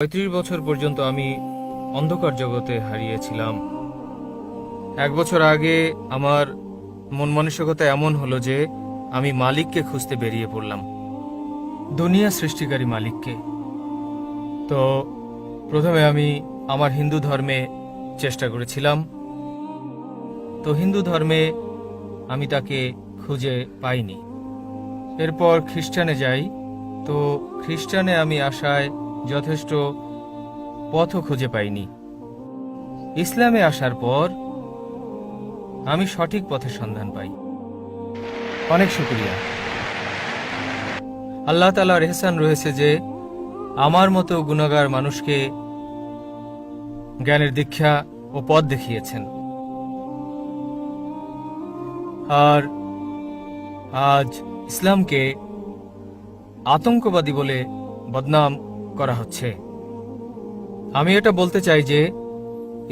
35 বছর পর্যন্ত আমি অন্ধকার জগতে হারিয়েছিলাম। 1 বছর আগে আমার মন মানসিকতা এমন হলো যে আমি মালিককে খুঁজতে বেরিয়ে পড়লাম, দুনিয়া সৃষ্টিকারী মালিককে। তো প্রথমে আমি আমার হিন্দু ধর্মে চেষ্টা করেছিলাম। তো হিন্দু ধর্মে আমি তাকে খুঁজে পাইনি। এরপর খ্রিস্টানে যাই। তো খ্রিস্টানে আমি আসায় যথেষ্ট পথও খুঁজে পাইনি। ইসলামে আসার পর আমি সঠিক পথের সন্ধান পাই। অনেক শুকরিয়া। আল্লাহ তাআলার ইহসান রয়েছে যে আমার মতো গুনাহগার মানুষকে জ্ঞানের দীক্ষা ও পথ দেখিয়েছেন। আর আজ ইসলামকে আতঙ্কবাদী বলে বদনাম করা হচ্ছে। আমি এটা বলতে চাই যে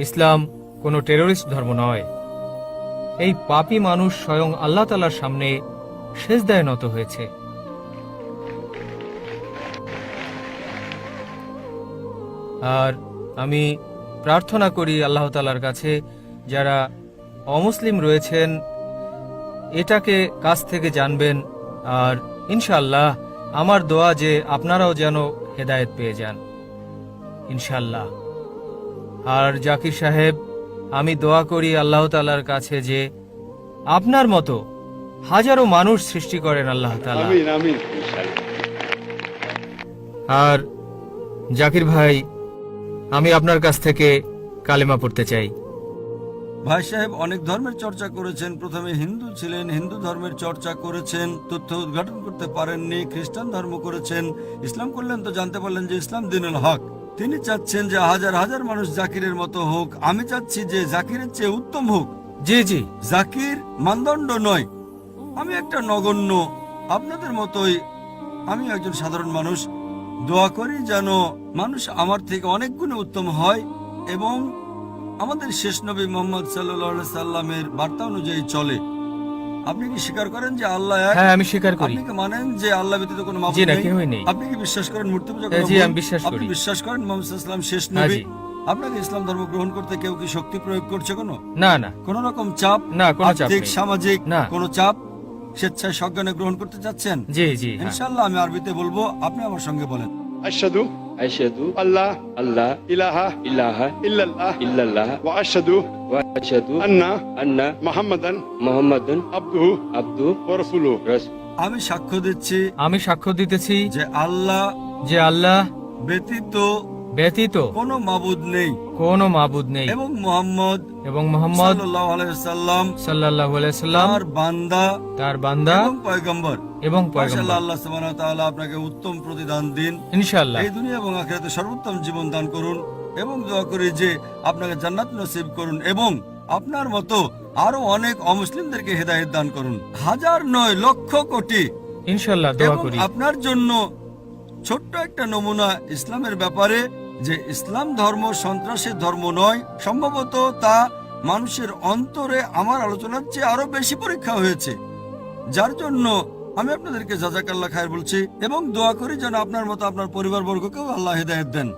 ইসলাম কোনো টেররিস্ট ধর্ম নয়। এই পাপী মানুষ স্বয়ং আল্লাহ তাআলার সামনে সিজদায় নত হয়েছে। আর আমি প্রার্থনা করি আল্লাহ তাআলার কাছে যারা অমুসলিম রয়েছেন এটাকে কাছ থেকে জানবেন। আর ইনশাআল্লাহ আমার দোয়া যে আপনারাও যেন হেদায়েত পেয়ে যান ইনশাআল্লাহ। আর জাকির সাহেব, আমি দোয়া করি আল্লাহ তাআলার কাছে যে আপনার মতো হাজারো মানুষ সৃষ্টি করেন আল্লাহ তাআলা। আমিন আমিন। আর জাকির ভাই, আমি আপনার কাছ থেকে কালেমা পড়তে চাই। ভাই সাহেব অনেক ধর্মের চর্চা করেছেন। প্রথমে হিন্দু ছিলেন, হিন্দু ধর্মের চর্চা করেছেন, তথ্য উদ্ঘাটন করতে পারেননি, খ্রিস্টান ধর্ম করেছেন, ইসলাম করলেন তো জানতে পারলেন যে ইসলাম দ্বীনুল হক। তিনি চাচ্ছেন যে হাজার হাজার মানুষ জাকিরের মতো হোক। আমি চাচ্ছি যে জাকিরের চেয়ে উত্তম হোক। জি জি। জাকির মানদণ্ড নয়, আমি একটা নগণ্য, আপনাদের মতোই আমি একজন সাধারণ মানুষ। দোয়া করি যেন মানুষ আমার থেকে অনেক গুণে উত্তম হয় এবং আমাদের শেষ নবী মুহাম্মদ সাল্লাল্লাহু আলাইহি সাল্লামের বার্তা অনুযায়ী চলে। আপনি কি স্বীকার করেন যে আল্লাহ এক? হ্যাঁ, আমি স্বীকার করি। আপনি কি মানেন যে আল্লাহ ব্যতীত কোনো মাবুদ জি না, নেই? কেউই নেই। আপনি কি বিশ্বাস করেন মূর্তি পূজা জি, করা আমি ভুল? বিশ্বাস আপনি করি। বিশ্বাস করেন মুহাম্মদ সাল্লাল্লাহু আলাইহি সাল্লাম শেষ হ্যাঁ, নবী? জি। আপনাকে ইসলাম ধর্ম গ্রহণ করতে কেউ কি শক্তি প্রয়োগ করছে? না না কোন রকম চাপ? না, কোনো চাপ আর্থিক নেই। সামাজিক না। কোনো চাপ? স্বেচ্ছায় সজ্ঞানে গ্রহণ করতে চাচ্ছেন? জি জি হ্যাঁ। ইনশাআল্লাহ আমি আরবিতে বলবো, আপনি আমার সঙ্গে বলেন। আশহাদু أشهد আল্লাহ ألا ইলাহা إله ইল্লাল্লাহ إلا الله ওয়া আশহাদু وأشهد আন্না أن মুহাম্মাদান محمد আবদুহু عبده ওয়া রাসূলুহু। رسول আমি সাক্ষ্য দিচ্ছি আমি সাক্ষ্য দিতেছি যে আল্লাহ যে আল্লাহ ব্যতীত ব্যতীত কোনো মাবুদ নেই কোনো মাবুদ নেই এবং মুহাম্মদ এবং মুহাম্মদ সাল্লাল্লাহু আলাইহি সাল্লাম সাল্লাল্লাহু আলাইহি সাল্লাম তার বান্দা তার বান্দা এবং পয়গম্বর। এবং মাশাআল্লাহ, পয়গম্বর। আল্লাহ সুবহানাহু ওয়া তাআলা আপনাকে উত্তম প্রতিদান দিন। ইনশাআল্লাহ। এই দুনিয়া এবং আখিরাতে সর্বোত্তম জীবন দান করুন এবং দোয়া করি যে আপনাকে জান্নাত নসিব করুন এবং আপনার মতো আরো অনেক অমুসলিমদেরকে হেদায়েত দান করুন। হাজার নয়, লক্ষ কোটি। ইনশাআল্লাহ দোয়া এবং করি। আপনার জন্য ছোট্ট একটা নমুনা ইসলামের ব্যাপারে, যে ইসলাম ধর্ম সন্ত্রাসের ধর্ম নয়। সম্ভবত তা মানুষের অন্তরে আমার আলোচনার চেয়ে আরো বেশি পরীক্ষা হয়েছে, যার জন্য আমি আপনাদেরকে জাযাকাল্লাহ খায়ের বলছি এবং দোয়া করি যেন আপনার মতো আপনার পরিবারবর্গকেও আল্লাহ হেদায়েত দেন।